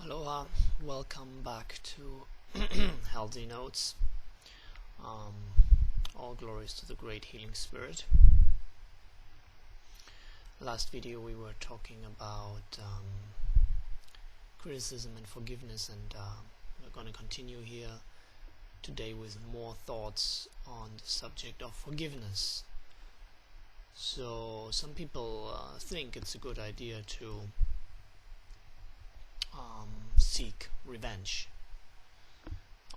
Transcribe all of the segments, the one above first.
Aloha, welcome back to Healthy Notes. All glories to the great healing spirit. Last video we were talking about criticism and forgiveness, and we're going to continue here today with more thoughts on the subject of forgiveness. So some people think it's a good idea to seek revenge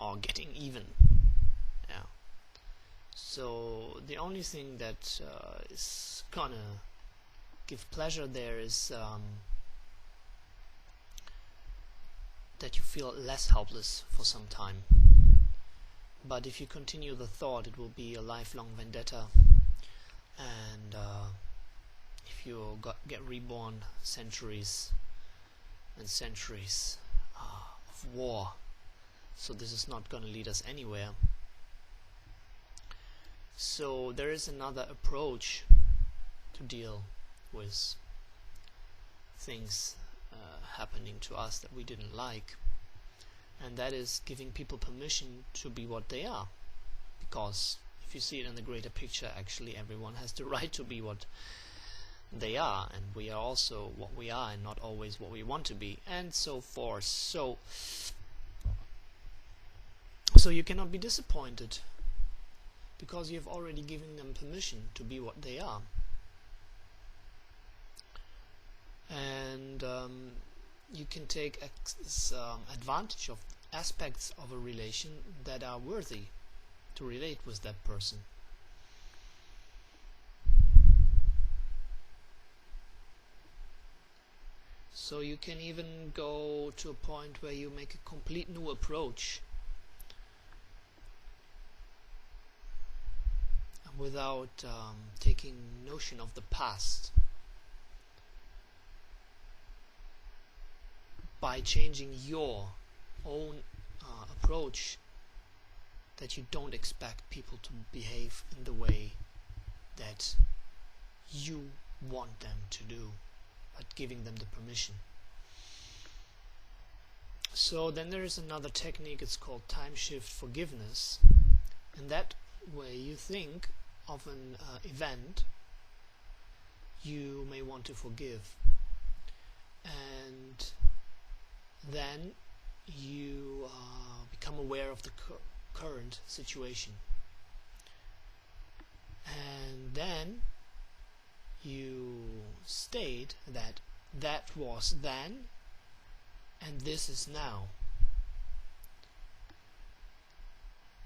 or getting even. So the only thing that is gonna give pleasure there is that you feel less helpless for some time. But if you continue the thought, it will be a lifelong vendetta, and if you get reborn centuries and centuries of war. So this is not going to lead us anywhere. So there is another approach to deal with things happening to us that we didn't like, and that is giving people permission to be what they are. Because if you see it in the greater picture, actually everyone has the right to be what they are, and we are also what we are and not always what we want to be, and so forth. So you cannot be disappointed because you've already given them permission to be what they are. And you can take advantage of aspects of a relation that are worthy to relate with that person. So you can even go to a point where you make a complete new approach without taking notion of the past, by changing your own approach, that you don't expect people to behave in the way that you want them to do, but giving them the permission. So then there is another technique, it's called time shift forgiveness, and that way you think of an event you may want to forgive, and then you become aware of the current situation, and then you state that that was then and this is now,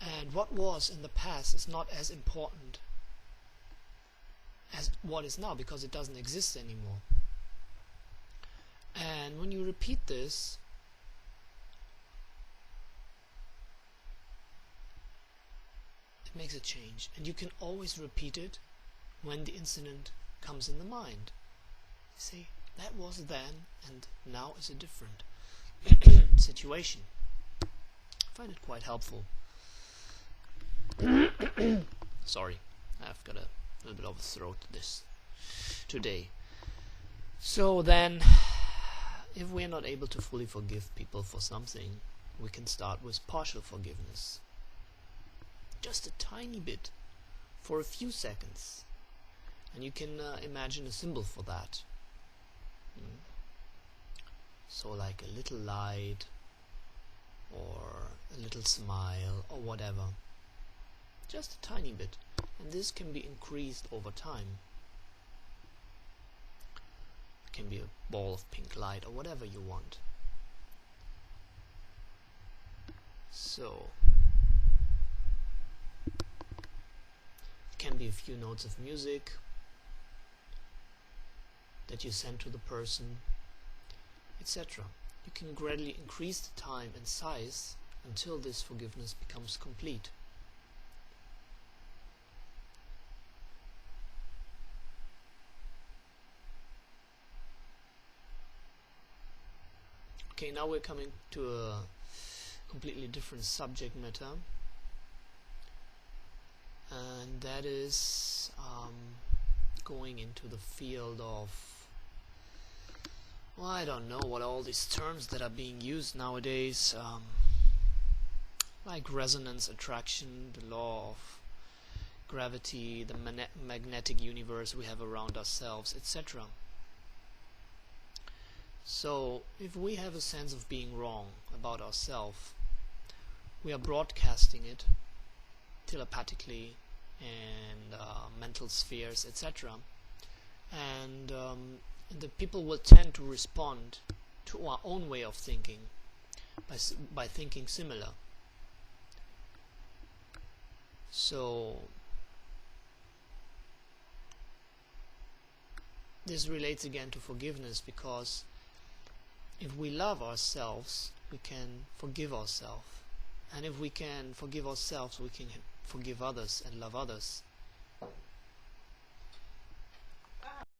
and what was in the past is not as important as what is now, because it doesn't exist anymore. And when you repeat this, it makes a change, and you can always repeat it when the incident comes in the mind. You say, that was then and now is a different situation. I find it quite helpful. Sorry, I've got a little bit of a throat this today. So then, if we're not able to fully forgive people for something, we can start with partial forgiveness. Just a tiny bit, for a few seconds. And you can imagine a symbol for that. So like a little light, or a little smile, or whatever. Just a tiny bit. And this can be increased over time. It can be a ball of pink light, or whatever you want. So it can be a few notes of music that you send to the person, etc. You can gradually increase the time and size until this forgiveness becomes complete. Okay, now we're coming to a completely different subject matter, and that is going into the field of well, I don't know what all these terms that are being used nowadays, like resonance attraction, the law of gravity, the magnetic universe we have around ourselves, etc. So if we have a sense of being wrong about ourselves, we are broadcasting it telepathically and mental spheres, etc. And the people will tend to respond to our own way of thinking by thinking similar. So this relates again to forgiveness, because if we love ourselves, we can forgive ourselves. And if we can forgive ourselves, we can forgive others and love others.